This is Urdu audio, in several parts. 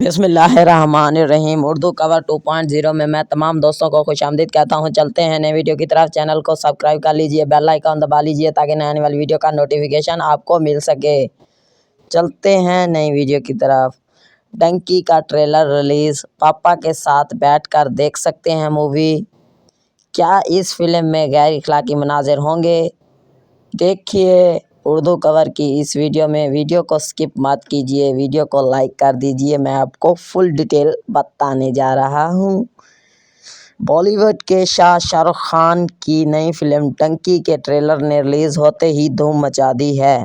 بسم اللہ الرحمن الرحیم۔ اردو کور 2.0 میں تمام دوستوں کو خوش آمدید کہتا ہوں۔ چلتے ہیں نئے ویڈیو کی طرف۔ چینل کو سبسکرائب کر لیجئے، بیل آئیکن دبا لیجئے تاکہ نئے آنے والی ویڈیو کا نوٹیفیکیشن آپ کو مل سکے۔ چلتے ہیں نئی ویڈیو کی طرف۔ ڈنکی کا ٹریلر ریلیز، پاپا کے ساتھ بیٹھ کر دیکھ سکتے ہیں مووی۔ کیا اس فلم میں غیر اخلاقی مناظر ہوں گے؟ دیکھیے اردو کور کی اس ویڈیو میں۔ ویڈیو کو سکپ مت کیجیے، ویڈیو کو لائک کر دیجیے۔ میں آپ کو فل ڈیٹیل بتانے جا رہا ہوں۔ بالی ووڈ کے شاہ رخ خان کی نئی فلم ڈنکی کے ٹریلر نے ریلیز ہوتے ہی دھوم مچا دی ہے۔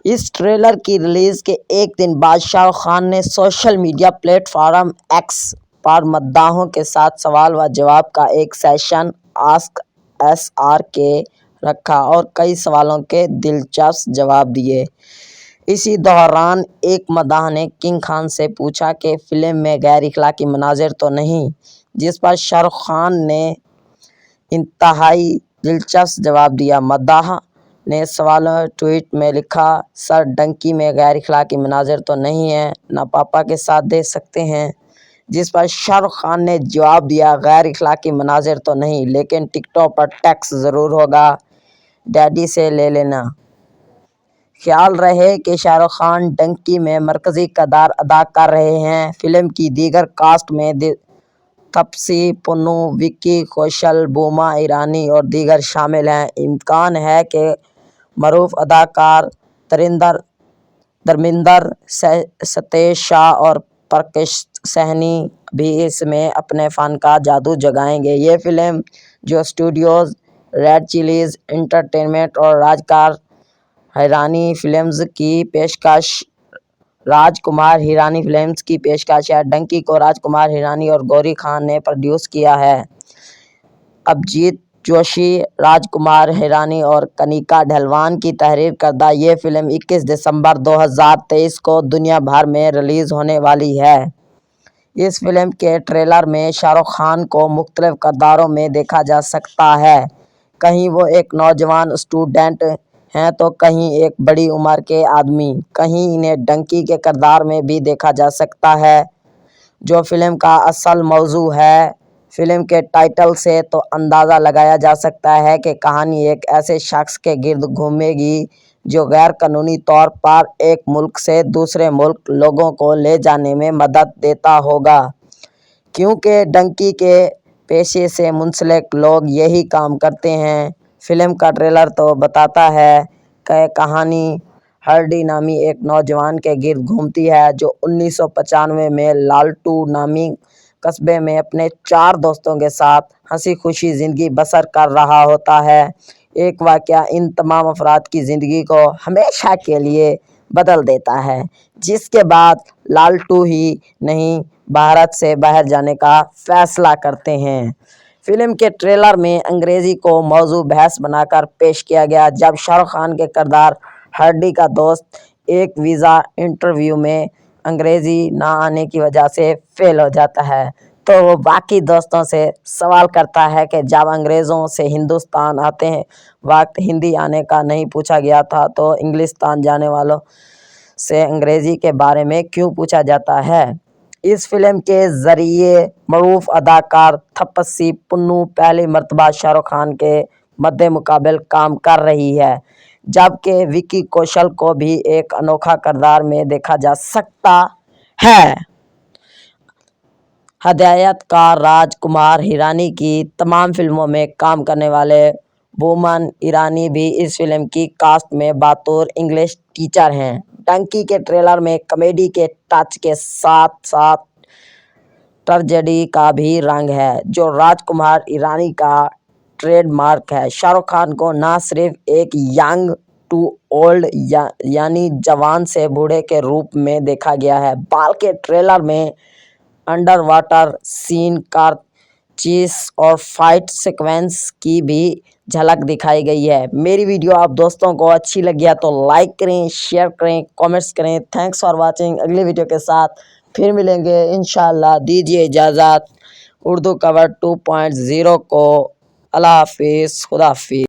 اس ٹریلر کی ریلیز کے ایک دن بعد شاہ رخ خان نے social media platform X پر مداحوں کے ساتھ سوال و جواب کا ایک سیشن آسک SRK رکھا اور کئی سوالوں کے دلچسپ جواب دیے۔ اسی دوران ایک مداح نے کنگ خان سے پوچھا کہ فلم میں غیر اخلاقی مناظر تو نہیں، جس پر شاہ رخ خان نے انتہائی دلچسپ جواب دیا۔ مداح نے سوالوں ٹویٹ میں لکھا، سر ڈنکی میں غیر اخلاقی مناظر تو نہیں ہیں، نہ پاپا کے ساتھ دیکھ سکتے ہیں، جس پر شاہ رخ خان نے جواب دیا، غیر اخلاقی مناظر تو نہیں، لیکن ٹکٹوں پر ٹیکس ضرور ہوگا، ڈیڈی سے لے لینا۔ خیال رہے کہ شاہ رخ خان ڈنکی میں مرکزی کردار ادا کر رہے ہیں۔ فلم کی دیگر کاسٹ میں تپسی پنو، وکی کوشل، بوما ایرانی اور دیگر شامل ہیں۔ امکان ہے کہ معروف اداکار دھرمیندر، ستیش شاہ اور پرکش سہنی بھی اس میں اپنے فن کا جادو جگائیں گے۔ یہ فلم جو اسٹوڈیوز ریڈ چلیز انٹرٹینمنٹ اور راج کمار ہیرانی فلمز کی پیشکش ہے۔ ڈنکی کو راج کمار ہیرانی اور گوری خان نے پروڈیوس کیا ہے۔ ابھجیت جوشی، راج کمار ہیرانی اور کنیکا ڈھلوان کی تحریر کردہ یہ فلم 21 دسمبر 2023 کو دنیا بھر میں ریلیز ہونے والی ہے۔ اس فلم کے ٹریلر میں شاہ رخ خان کو مختلف کرداروں میں دیکھا جا سکتا ہے۔ کہیں وہ ایک نوجوان اسٹوڈنٹ ہیں تو کہیں ایک بڑی عمر کے آدمی، کہیں انہیں ڈنکی کے کردار میں بھی دیکھا جا سکتا ہے، جو فلم کا اصل موضوع ہے۔ فلم کے ٹائٹل سے تو اندازہ لگایا جا سکتا ہے کہ کہانی ایک ایسے شخص کے گرد گھومے گی جو غیر قانونی طور پر ایک ملک سے دوسرے ملک لوگوں کو لے جانے میں مدد دیتا ہوگا، کیونکہ ڈنکی کے پیشے سے منسلک لوگ یہی کام کرتے ہیں۔ فلم کا ٹریلر تو بتاتا ہے کہ کہانی ہارڈی نامی ایک نوجوان کے گرد گھومتی ہے جو 1995 میں لالٹو نامی قصبے میں اپنے 4 دوستوں کے ساتھ ہنسی خوشی زندگی بسر کر رہا ہوتا ہے۔ ایک واقعہ ان تمام افراد کی زندگی کو ہمیشہ کے لیے بدل دیتا ہے، جس کے بعد لالٹو ہی نہیں بھارت سے باہر جانے کا فیصلہ کرتے ہیں۔ فلم کے ٹریلر میں انگریزی کو موضوع بحث بنا کر پیش کیا گیا، جب شاہ رخ خان کے کردار ہارڈی کا دوست ایک ویزا انٹرویو میں انگریزی نہ آنے کی وجہ سے فیل ہو جاتا ہے، تو وہ باقی دوستوں سے سوال کرتا ہے کہ جب انگریزوں سے ہندوستان آتے وقت ہندی آنے کا نہیں پوچھا گیا تھا تو انگلستان جانے والوں سے انگریزی کے بارے میں کیوں پوچھا جاتا ہے۔ اس فلم کے ذریعے معروف اداکار تپسی پنو پہلی مرتبہ شاہ رخ خان کے مدمقابل کام کر رہی ہے، جبکہ وکی کوشل کو بھی ایک انوکھا کردار میں دیکھا جا سکتا ہے۔ ہدایت کار راج کمار ہیرانی کی تمام فلموں میں کام کرنے والے بومن ایرانی بھی اس فلم کی کاسٹ میں بطور انگلش ٹیچر ہیں۔ ڈنکی کے ٹریلر میں کامیڈی کے ٹچ کے ساتھ ساتھ ٹریجڈی کا بھی رنگ ہے، جو راج کمار ہیرانی کا ٹریڈ مارک ہے۔ شاہ رخ خان کو نہ صرف ایک ینگ ٹو اولڈ یعنی جوان سے بوڑھے کے روپ میں دیکھا گیا ہے، بلکہ ٹریلر میں انڈر واٹر سین، کار چیس اور فائٹ سیکوینس کی بھی جھلک دکھائی گئی ہے۔ میری ویڈیو آپ دوستوں کو اچھی لگی ہے تو لائک کریں، شیئر کریں، کامنٹس کریں۔ Thanks for watching. اگلی ویڈیو کے ساتھ پھر ملیں گے انشاءاللہ۔ دیجیے اجازت اردو کور 2.0 کو۔ اللہ حافظ، خدا حافظ۔